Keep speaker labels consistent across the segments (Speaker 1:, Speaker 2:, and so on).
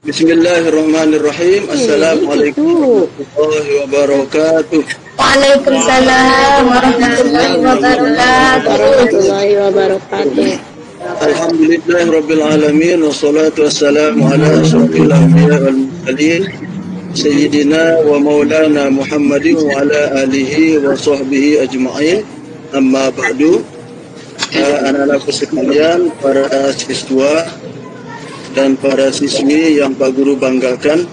Speaker 1: Bismillahirrahmanirrahim. Assalamualaikum warahmatullahi wabarakatuh.
Speaker 2: Waalaikumsalam warahmatullahi wabarakatuh.
Speaker 1: Alhamdulillah rabbil alamin, wassalatu wassalamu ala asyrafil anbiya wal mursalin sayyidina wa maulana Muhammadin wa ala alihi wa sahbihi ajma'in. Amma ba'du. Anak-anakku sekalian, para siswa dan para siswi yang Pak Guru banggakan,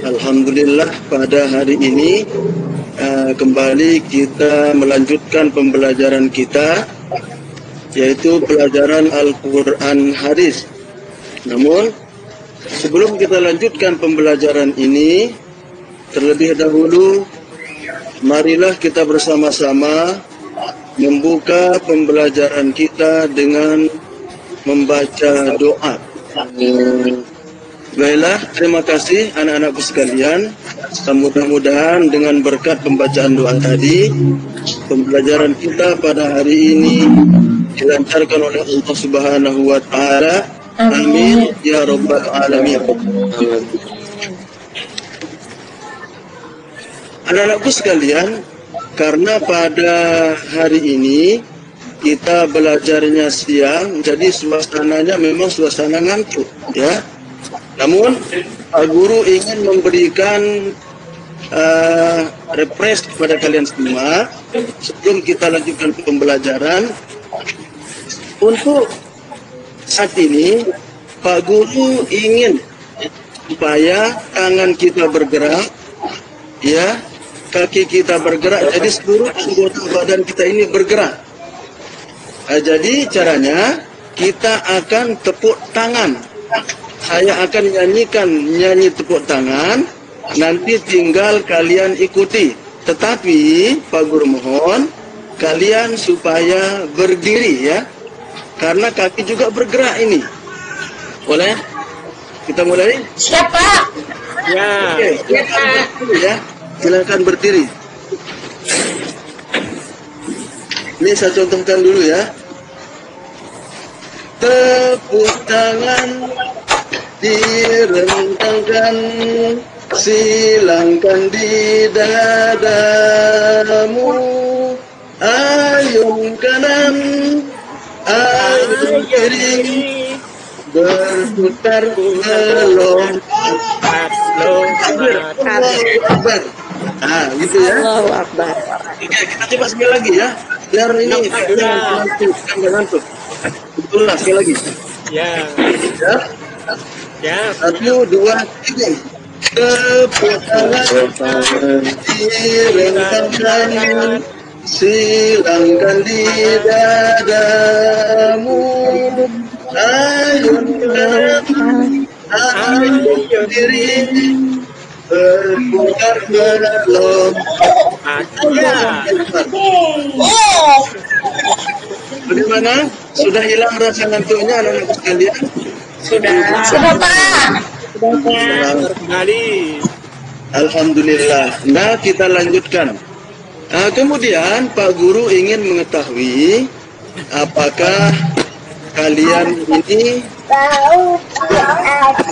Speaker 1: alhamdulillah pada hari ini kembali kita melanjutkan pembelajaran kita, yaitu pelajaran Al-Quran Hadis. Namun sebelum kita lanjutkan pembelajaran ini, terlebih dahulu marilah kita bersama-sama membuka pembelajaran kita dengan membaca doa. Baiklah, terima kasih anak-anakku sekalian. Mudah-mudahan dengan berkat pembacaan doa tadi, pembelajaran kita pada hari ini dilancarkan oleh Allah Subhanahu wa Ta'ala. Amin ya rabbal alamin. Anak-anakku sekalian, karena pada hari ini kita belajarnya siang, jadi suasananya memang suasana ngantuk, ya. Namun Pak Guru ingin memberikan refresh kepada kalian semua sebelum kita lanjutkan pembelajaran. Untuk saat ini Pak Guru ingin supaya tangan kita bergerak, ya, kaki kita bergerak, jadi seluruh anggota badan kita ini bergerak. Jadi caranya kita akan tepuk tangan. Saya akan nyanyi tepuk tangan. Nanti tinggal kalian ikuti. Tetapi Pak Guru mohon kalian supaya berdiri, ya, karena kaki juga bergerak ini. Boleh? Kita mulai?
Speaker 2: Siapa?
Speaker 1: Ya. Oke, silakan berdiri, ya. Silakan berdiri. Ini saya contohkan dulu, ya. Tepuk tangan direntangkan, silangkan di dadamu, ayun kanan, ayun kiri, berputar melompat. Nah, gitu ya.
Speaker 2: Allahu Akbar.
Speaker 1: Oke, kita coba sekali lagi, ya. Biar ini ngantuk. Betul lah, sekali lagi. Ya. Ya. Ya. 1, 2, 3. Tepuk tangan direntangkan, silangkan di dadamu, ayun kanan, ayun kiri, berputar melompat. Bagaimana? Sudah hilang rasa ngantuknya anak-anak sekalian?
Speaker 2: Sudah Pak.
Speaker 1: Kembali. Alhamdulillah. Nah, kita lanjutkan. Kemudian Pak Guru ingin mengetahui apakah kalian ini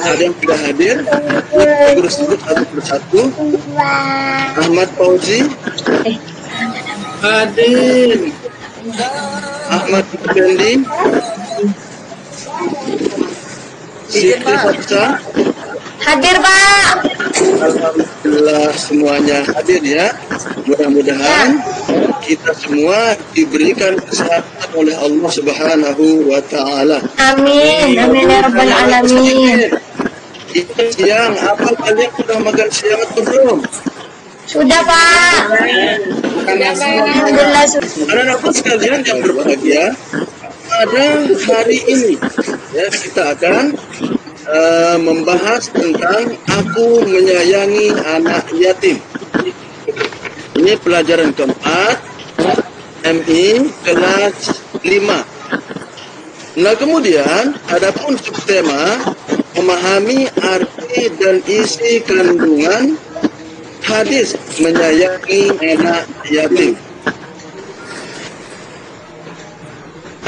Speaker 1: ada yang sudah hadir? Pak Guru sebut satu persatu. Ahmad Fauzi hadir. Ahmad Fendi, Siti Hafsa
Speaker 2: Hadir Pak.
Speaker 1: Alhamdulillah semuanya hadir, ya. Mudah-mudahan kita semua diberikan kesehatan oleh Allah Subhanahu wa Ta'ala.
Speaker 2: Amin. Amin ya rabbal alamin.
Speaker 1: Itu siang, apa kalian sudah makan siang atau belum?
Speaker 2: Sudah Pak. Alhamdulillah.
Speaker 1: Anak-anakku sekalian yang berbahagia, pada hari ini, ya, kita akan membahas tentang aku menyayangi anak yatim. Ini pelajaran keempat, MI kelas 5. Nah, kemudian adapun subtema memahami arti dan isi kandungan hadis menyayangi anak yatim.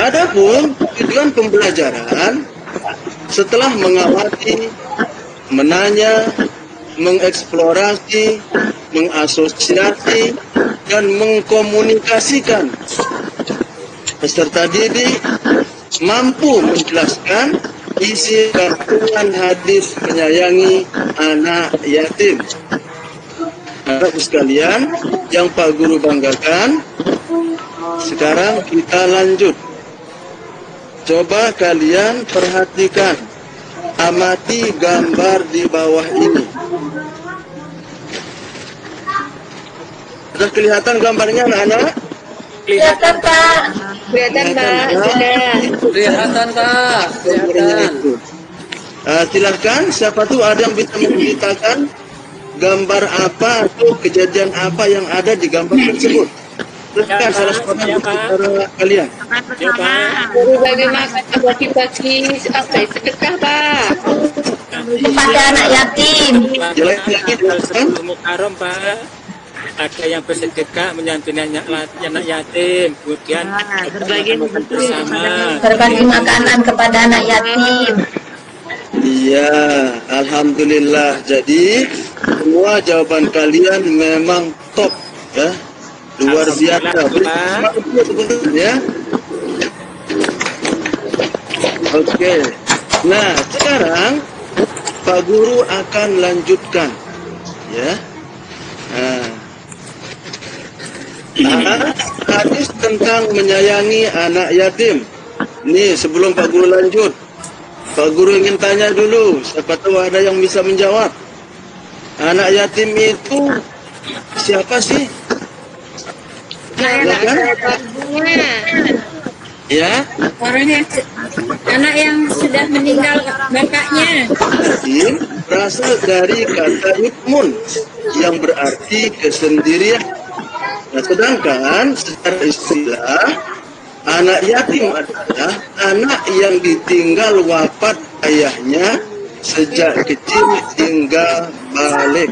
Speaker 1: Adapun tujuan pembelajaran setelah mengamati menanya, mengeksplorasi, mengasosiasi, dan mengkomunikasikan. Peserta didik mampu menjelaskan isi kandungan hadis menyayangi anak yatim. Anak sekalian yang Pak Guru banggakan, sekarang kita lanjut. Coba kalian perhatikan, amati gambar di bawah ini. Sudah kelihatan gambarnya anak-anak?
Speaker 2: Kelihatan, Pak.
Speaker 3: Kelihatan, Pak. Sudah.
Speaker 4: Kelihatan, Pak. Kelihatan.
Speaker 1: Silahkan, siapa tuh ada yang bisa menceritakan gambar apa atau kejadian apa yang ada di gambar tersebut? Silahkan salah satu antara kalian.
Speaker 3: Guru bagi makan bagi-bagi apa itu sedekah, Pak.
Speaker 2: Kepada anak yatim.
Speaker 1: Jelas lagi jelaskan.
Speaker 4: Mukarram, Pak. Ada yang bersedekah menyantuni anak yatim, kemudian berbagi bersama.
Speaker 2: Berbagi makanan kepada anak yatim.
Speaker 1: Iya, alhamdulillah. Jadi semua jawaban kalian memang top, ya, luar biasa. Ya. Oke. Nah, sekarang Pak Guru akan lanjutkan, ya. Hadis tentang menyayangi anak yatim. Nih, sebelum Pak Guru lanjut, Pak Guru ingin tanya dulu, siapa tahu ada yang bisa menjawab. Anak yatim itu siapa sih? Silakan. Ya.
Speaker 3: Orang yang anak yang sudah meninggal bapaknya.
Speaker 1: Yatim berasal dari kata yutmun yang berarti kesendirian. Nah, sedangkan secara istilah anak yatim adalah anak yang ditinggal wafat ayahnya sejak kecil hingga balik.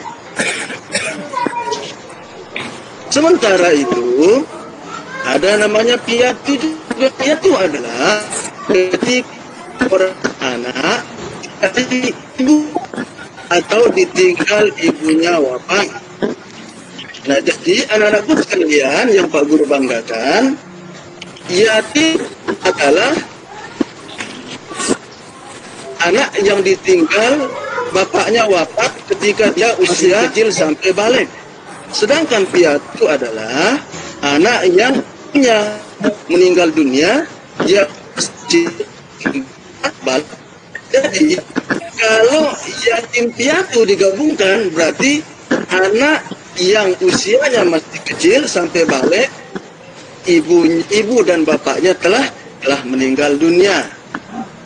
Speaker 1: Sementara itu ada namanya piatu juga. Piatu adalah ketika orang anak dari ibu atau ditinggal ibunya wafat. Nah, jadi anak-anakku sekalian yang Pak Guru banggakan, yatim adalah anak yang ditinggal bapaknya wafat ketika dia usia kecil sampai balik. Sedangkan piatu adalah anak yang punya meninggal dunia, dia balik. Jadi kalau yatim piatu digabungkan berarti anak yang usianya masih kecil sampai balik, ibu dan bapaknya telah meninggal dunia.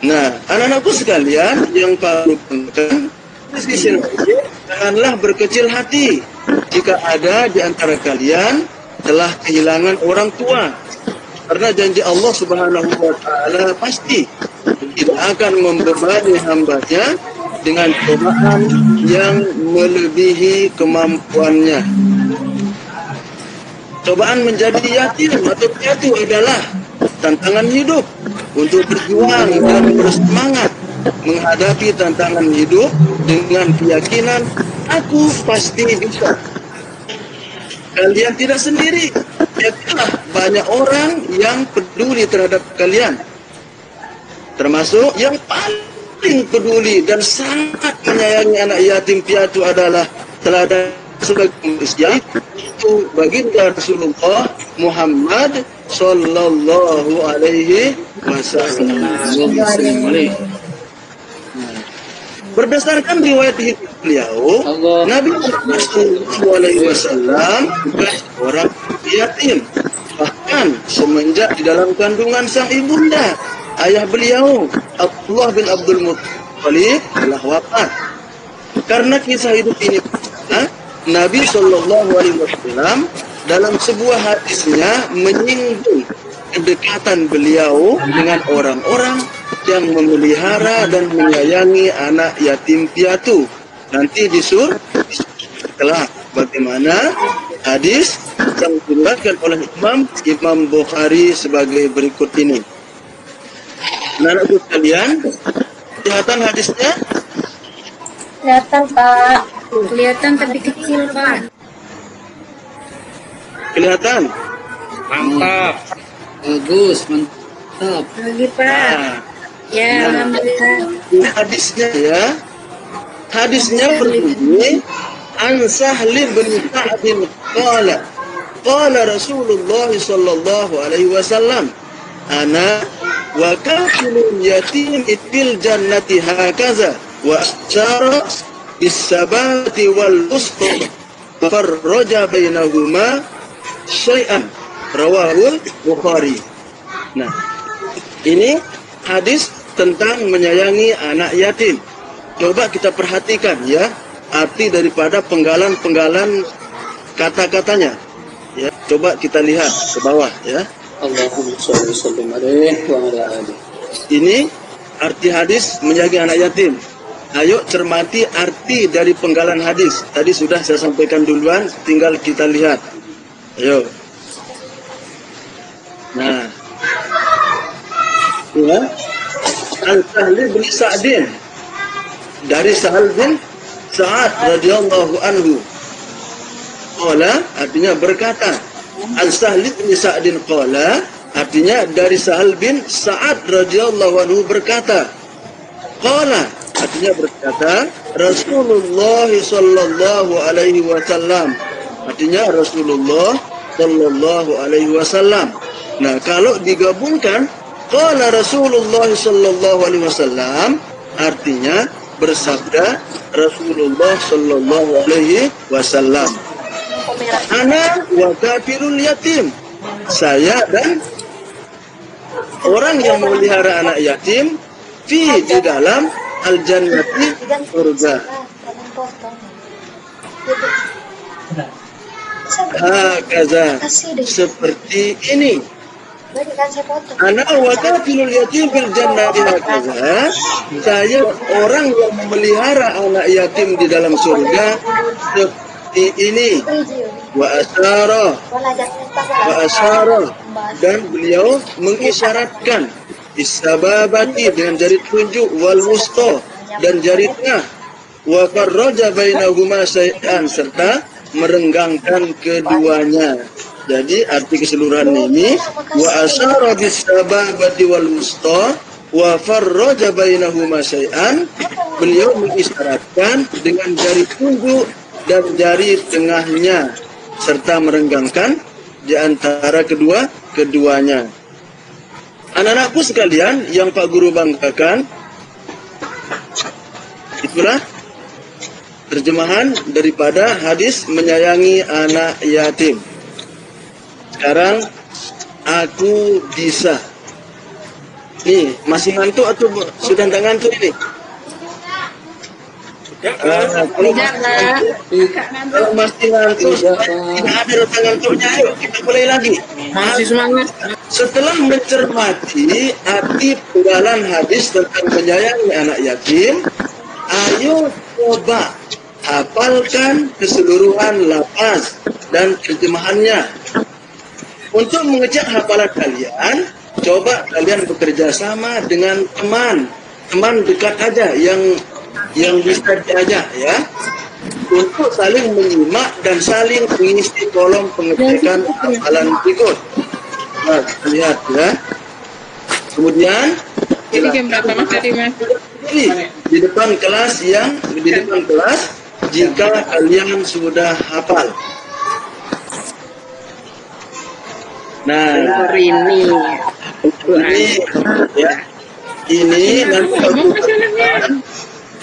Speaker 1: Nah, anak-anakku sekalian yang Pak banggakan, janganlah berkecil hati jika ada di antara kalian telah kehilangan orang tua. Karena janji Allah Subhanahu wa Ta'ala pasti tidak akan membebani hambanya dengan cobaan yang melebihi kemampuannya. Cobaan menjadi yatim atau piatu adalah tantangan hidup untuk berjuang dan bersemangat menghadapi tantangan hidup dengan keyakinan aku pasti bisa. Kalian tidak sendiri. Yakinlah banyak orang yang peduli terhadap kalian. Termasuk yang paling peduli dan sangat menyayangi anak yatim piatu adalah teladan sebagai manusia itu baginda Rasulullah Muhammad Sallallahu Alaihi Wasallam. Berdasarkan riwayat hidup beliau, Nabi Muhammad Sallallahu Alaihi Wasallam bukan seorang yatim. Bahkan semenjak di dalam kandungan sang ibunda, ayah beliau Abdullah bin Abdul Muttalib telah wafat. Karena kisah hidup ini, Nabi Shallallahu Alaihi Wasallam dalam sebuah hadisnya menyinggung kedekatan beliau dengan orang-orang yang memelihara dan menyayangi anak yatim piatu. Nanti disur setelah bagaimana hadis yang diriwayatkan oleh Imam Bukhari sebagai berikut ini. Anak-anakku sekalian, kelihatan hadisnya?
Speaker 2: Kelihatan, Pak.
Speaker 3: Kelihatan tapi kecil, Pak.
Speaker 1: Kelihatan?
Speaker 4: Mantap. Bagus, mantap.
Speaker 3: Lagi, Pak.
Speaker 1: Nah,
Speaker 3: Ya, alhamdulillah.
Speaker 1: ini hadisnya ya. Hadisnya berbunyi An Sahli bin Sa'din qala Rasulullah sallallahu alaihi wasallam ana wa kafilul yatim fil jannati hakaza wa asyara bis sabati wal usta farraja bainahuma syai'an rawahul Bukhari. Nah, ini hadis tentang menyayangi anak yatim. Coba kita perhatikan ya arti daripada penggalan-penggalan kata-katanya. Ya, coba kita lihat ke bawah ya.
Speaker 4: Allahumma sholli alaihi wa ala alihi.
Speaker 1: Ini arti hadis menyayangi anak yatim. Ayo cermati arti dari penggalan hadis. Tadi sudah saya sampaikan duluan, tinggal kita lihat. Ayo. Nah, ya. Al-Sahli bin Sa'din dari Sahal bin Sa'ad radhiyallahu anhu. Qala artinya berkata. Al-Sahli bin Sa'din qala artinya dari Sahal bin Sa'ad radhiyallahu anhu berkata. Qala artinya berkata Rasulullah sallallahu alaihi wasallam. Artinya Rasulullah sallallahu alaihi wasallam. Nah, kalau digabungkan qala Rasulullah sallallahu alaihi wasallam artinya bersabda Rasulullah sallallahu alaihi wasallam. Ana wa kafirul yatim. Saya dan orang yang memelihara anak yatim di dalam al-jannati surga. Hakaza seperti ini. Anak wa kafilul yatim fil jannati hakaza. Saya orang yang memelihara anak yatim di dalam surga seperti ini. Wa asyara dan beliau mengisyaratkan isababati dengan jari telunjuk wal wusta dan jari tengah wa farraja bainahuma syai'an serta merenggangkan keduanya. Jadi arti keseluruhan ini wa asyara bisababati wal wusta wa farraja bainahuma syai'an, beliau mengisyaratkan dengan jari telunjuk dan jari tengahnya serta merenggangkan di antara keduanya. Anak-anakku sekalian yang Pak Guru banggakan, itulah terjemahan daripada hadis menyayangi anak yatim. Sekarang aku bisa. Nih, masih ngantuk atau sudah tidak ngantuk ini? Kalau masih ngantuk, tidak ada rasa ngantuknya, ayo kita mulai lagi.
Speaker 3: Masih semangat.
Speaker 1: Setelah mencermati arti penggalan hadis tentang menyayangi anak yatim, ayo coba hafalkan keseluruhan lafaz dan terjemahannya. Untuk mengecek hafalan kalian, coba kalian bekerja sama dengan teman dekat aja yang bisa diajak ya, untuk saling menyimak dan saling mengisi kolom pengecekan hafalan berikut. Nah, lihat ya. Kemudian
Speaker 3: Ini jam berapa Mas tadi Mas?
Speaker 1: di depan kelas jika kalian sudah hafal. Nah,
Speaker 3: Ini.
Speaker 1: ya. Ini nanti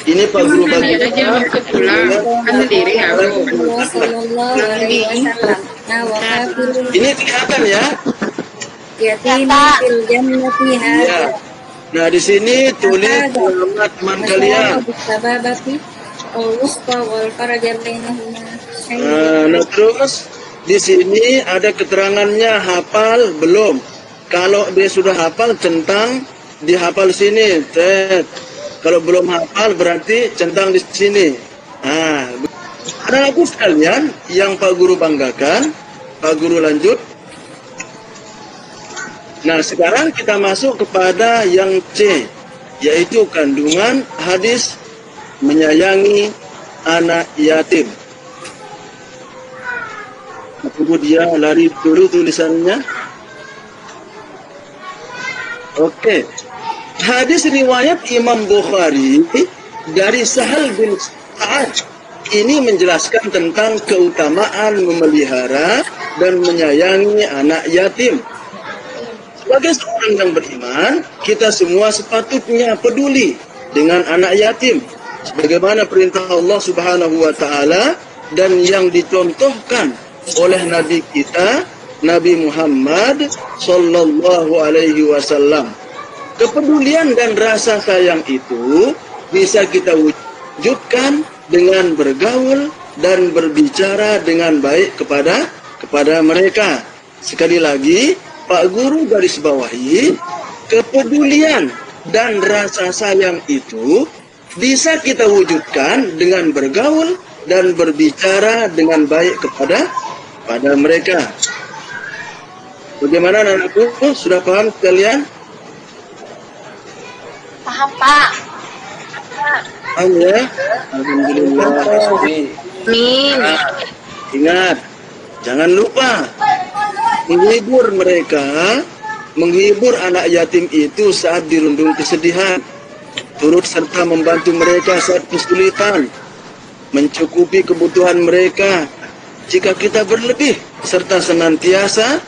Speaker 1: ini Pak Guru bagi
Speaker 3: Aja pulang kan sendiri aku.
Speaker 1: ini kelihatan ya. Ya. Nah, di sini tulis nama teman kalian. Nah, terus di sini ada keterangannya hafal belum. Kalau dia sudah hafal, centang dihafal sini. Kalau belum hafal berarti centang di sini. Nah, anak-anakku sekalian yang Pak Guru banggakan, Pak Guru lanjut. Nah, sekarang kita masuk kepada yang C, yaitu kandungan hadis menyayangi anak yatim. Tunggu dia lari dulu tulisannya. Oke. Hadis riwayat Imam Bukhari dari Sahal bin Sa'ad ini menjelaskan tentang keutamaan memelihara dan menyayangi anak yatim. Sebagai seorang yang beriman, kita semua sepatutnya peduli dengan anak yatim, sebagaimana perintah Allah Subhanahu wa taala dan yang dicontohkan oleh Nabi kita, Nabi Muhammad sallallahu alaihi wasallam. Kepedulian dan rasa sayang itu bisa kita wujudkan dengan bergaul dan berbicara dengan baik kepada mereka. Sekali lagi, Pak Guru garis bawahi, kepedulian dan rasa sayang itu bisa kita wujudkan dengan bergaul dan berbicara dengan baik kepada mereka. Bagaimana anak-anakku? Sudah paham sekalian?
Speaker 2: Paham, Pak.
Speaker 1: Paham ya? Alhamdulillah.
Speaker 2: Amin.
Speaker 1: Nah, ingat, jangan lupa menghibur mereka, menghibur anak yatim itu saat dirundung kesedihan, turut serta membantu mereka saat kesulitan, mencukupi kebutuhan mereka jika kita berlebih, serta senantiasa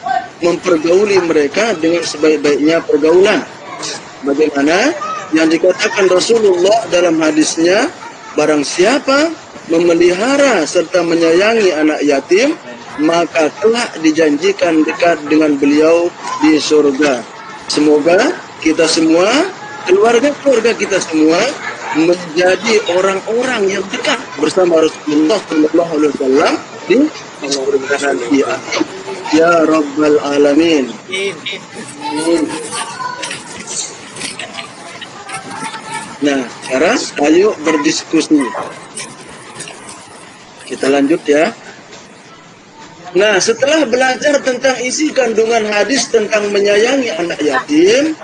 Speaker 1: mempergauli mereka dengan sebaik-baiknya pergaulan. Bagaimana yang dikatakan Rasulullah dalam hadisnya, barang siapa memelihara serta menyayangi anak yatim, maka telah dijanjikan dekat dengan beliau di surga. Semoga kita semua, keluarga-keluarga kita semua menjadi orang-orang yang dekat bersama Rasulullah sallallahu alaihi wasallam di surga nanti. Ya Rabbal Alamin. Amin. Nah, sekarang ayo berdiskusi. Kita lanjut ya. Nah, setelah belajar tentang isi kandungan hadis tentang menyayangi anak yatim,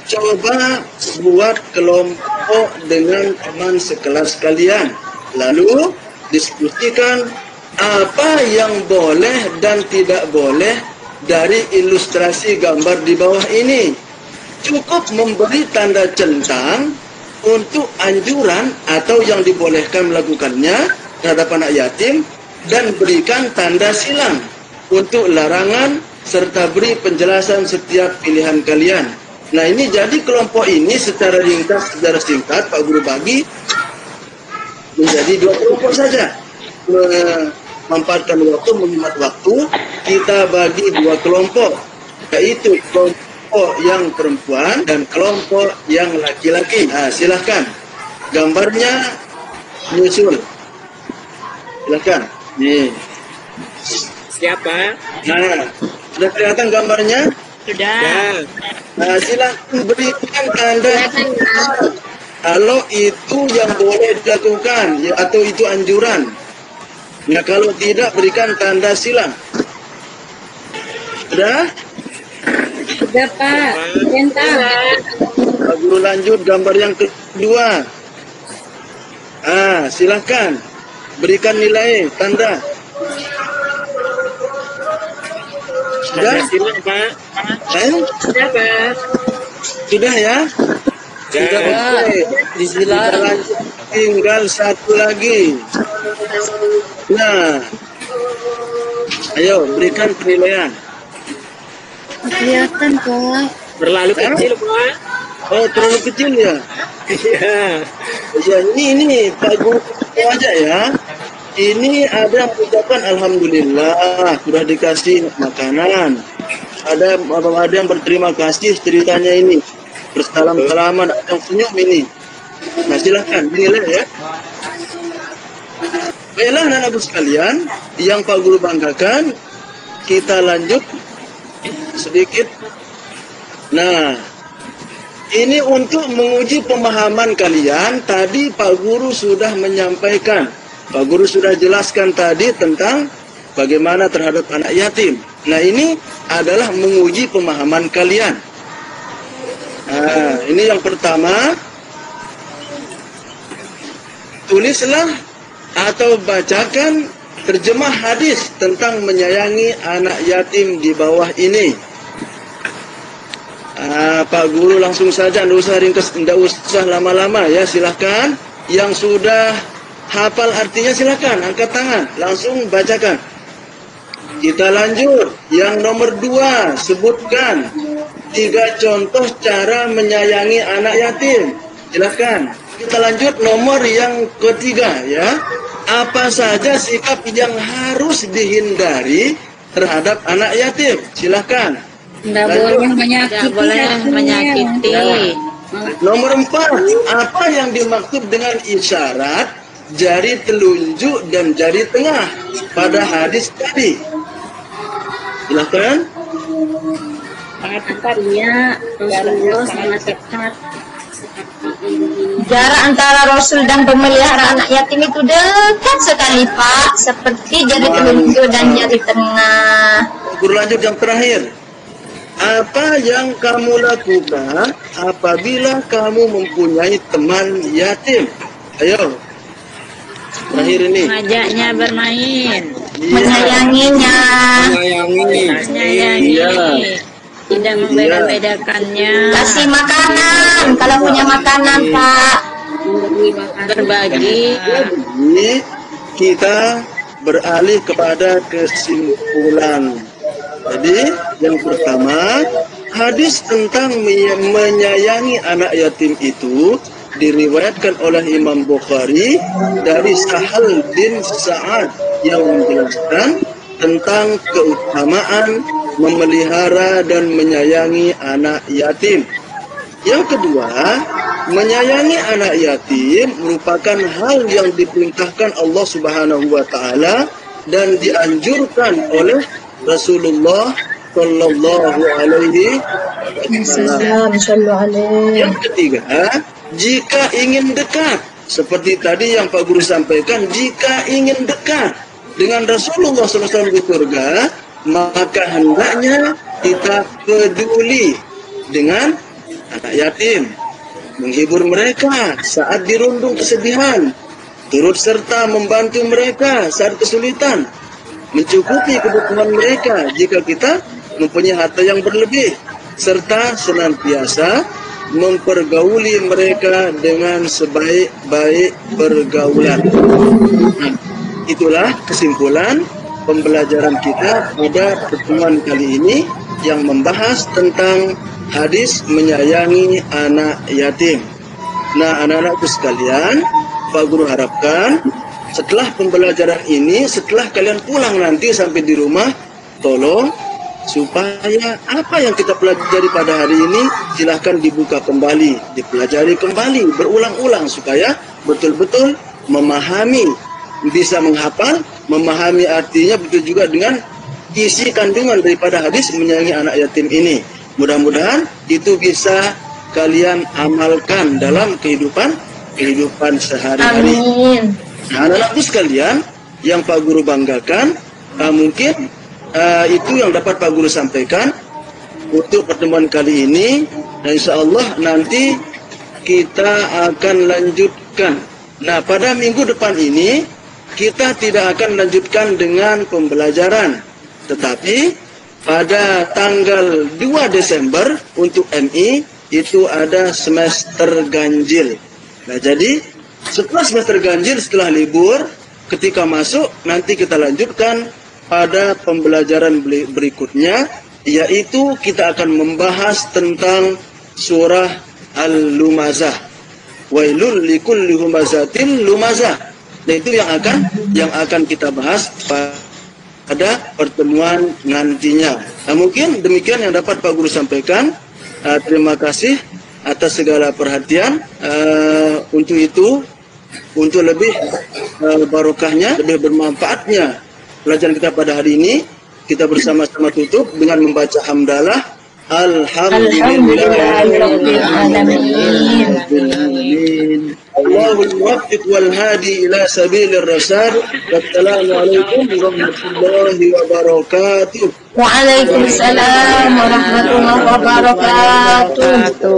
Speaker 1: coba buat kelompok dengan teman sekelas kalian. Lalu diskusikan apa yang boleh dan tidak boleh dari ilustrasi gambar di bawah ini. Cukup memberi tanda centang untuk anjuran atau yang dibolehkan melakukannya terhadap anak yatim, dan berikan tanda silang untuk larangan serta beri penjelasan setiap pilihan kalian. Nah, ini jadi kelompok ini secara ringkas, secara singkat Pak Guru bagi menjadi 2 kelompok saja. Memanfaatkan waktu, menghemat waktu, kita bagi 2 kelompok, yaitu kelompok yang perempuan dan kelompok yang laki-laki. Nah, silahkan gambarnya nyusul. Silahkan. Nih.
Speaker 5: Siapa?
Speaker 1: Nah, sudah kelihatan gambarnya?
Speaker 2: Sudah.
Speaker 1: Nah, silahkan berikan tanda kalau itu yang boleh dilakukan ya, atau itu anjuran. Nah, kalau tidak, berikan tanda silang. Sudah?
Speaker 3: Sudah, Pak. Entah.
Speaker 1: Pak Guru lanjut gambar yang kedua. Silahkan berikan nilai tanda. Sudah?
Speaker 5: Silang, Pak.
Speaker 3: Sudah, Pak.
Speaker 1: Sudah ya? Sudah, boleh.
Speaker 4: Disilang.
Speaker 1: Tinggal satu lagi. Nah, ayo berikan penilaian.
Speaker 2: Kelihatan, Pak.
Speaker 5: Terlalu kecil, Pak.
Speaker 1: Oh, terlalu kecil ya?
Speaker 5: Iya.
Speaker 1: Ya, ini Pak Guru aja ya. Ini ada yang mengucapkan alhamdulillah sudah dikasih makanan. Ada yang berterima kasih ceritanya ini. Bersalam-salaman, ada yang senyum ini. Nah, silahkan dinilai ya. Baiklah anak-anakku sekalian, yang Pak Guru banggakan, kita lanjut sedikit. Nah, ini untuk menguji pemahaman kalian. Tadi Pak Guru sudah menyampaikan, Pak Guru sudah jelaskan tadi tentang bagaimana terhadap anak yatim. Nah, ini adalah menguji pemahaman kalian. Nah, ini yang pertama. tulislah atau bacakan terjemah hadis tentang menyayangi anak yatim di bawah ini. Pak Guru langsung saja, tidak usah ringkas, tidak usah lama-lama ya, silahkan. Yang sudah hafal artinya silahkan angkat tangan, langsung bacakan. Kita lanjut, yang nomor 2, sebutkan 3 contoh cara menyayangi anak yatim. Silahkan. Kita lanjut nomor yang ketiga ya. Apa saja sikap yang harus dihindari terhadap anak yatim? Silahkan.
Speaker 3: Tidak boleh menyakiti.
Speaker 2: Tidak boleh menyakiti.
Speaker 1: Nomor 4, apa yang dimaksud dengan isyarat jari telunjuk dan jari tengah pada hadis tadi? Silahkan.
Speaker 3: Sangat dekat ya. Rasulullah sangat dekat.
Speaker 2: Jarak antara Rasul dan pemelihara anak yatim itu dekat sekali, Pak. Seperti jari telunjuk dan jari tengah.
Speaker 1: Guru lanjut yang terakhir. Apa yang kamu lakukan apabila kamu mempunyai teman yatim? Ayo. Terakhir ini.
Speaker 2: Mengajaknya bermain.
Speaker 3: Menyayanginya.
Speaker 2: Menyayangi.
Speaker 1: Iya.
Speaker 2: Tidak membeda-bedakannya.
Speaker 3: Kasih makanan. Kalau punya makanan, Pak.
Speaker 2: Berbagi.
Speaker 1: Jadi kita beralih kepada kesimpulan. Jadi yang pertama, hadis tentang menyayangi anak yatim itu diriwayatkan oleh Imam Bukhari dari Sahal bin Sa'ad yang menjelaskan tentang keutamaan memelihara dan menyayangi anak yatim. Yang kedua, menyayangi anak yatim merupakan hal yang diperintahkan Allah Subhanahu wa taala dan dianjurkan oleh Rasulullah sallallahu alaihi wasallam. Yang ketiga, jika ingin dekat, seperti tadi yang Pak Guru sampaikan, jika ingin dekat dengan Rasulullah SAW di surga, maka hendaknya kita peduli dengan anak yatim, menghibur mereka saat dirundung kesedihan, turut serta membantu mereka saat kesulitan, mencukupi kebutuhan mereka jika kita mempunyai harta yang berlebih, serta senantiasa mempergauli mereka dengan sebaik-baik pergaulan. Nah, itulah kesimpulan pembelajaran kita pada pertemuan kali ini yang membahas tentang hadis menyayangi anak yatim. Nah, anak-anakku sekalian, Pak Guru harapkan setelah pembelajaran ini, setelah kalian pulang nanti sampai di rumah, tolong supaya apa yang kita pelajari pada hari ini silahkan dibuka kembali, dipelajari kembali, berulang-ulang supaya betul-betul memahami, bisa menghafal, memahami artinya, betul juga dengan isi kandungan daripada hadis menyayangi anak yatim ini. Mudah-mudahan itu bisa kalian amalkan dalam kehidupan sehari-hari.
Speaker 3: Amin.
Speaker 1: Nah, anak-anakku sekalian yang Pak Guru banggakan, mungkin itu yang dapat Pak Guru sampaikan untuk pertemuan kali ini. Dan insya Allah nanti kita akan lanjutkan. Nah, pada minggu depan ini kita tidak akan lanjutkan dengan pembelajaran, tetapi pada tanggal 2 Desember untuk MI itu ada semester ganjil. Nah, jadi setelah semester ganjil, setelah libur, ketika masuk nanti kita lanjutkan pada pembelajaran berikutnya, yaitu kita akan membahas tentang surah Al-Lumazah. Wailul likulli humazatin lumazah. Nah, itu yang akan kita bahas pada pertemuan nantinya. Nah, mungkin demikian yang dapat Pak Guru sampaikan. Terima kasih atas segala perhatian. Untuk itu, untuk lebih barokahnya, lebih bermanfaatnya pelajaran kita pada hari ini, kita bersama-sama tutup dengan membaca hamdalah. Alhamdulillahirabbil alamin. Allahul muwaffiq wal hadi ila sabilir rasyad. Wassalamualaikum warahmatullahi wabarakatuh.
Speaker 3: Waalaikumsalam warahmatullahi wabarakatuh.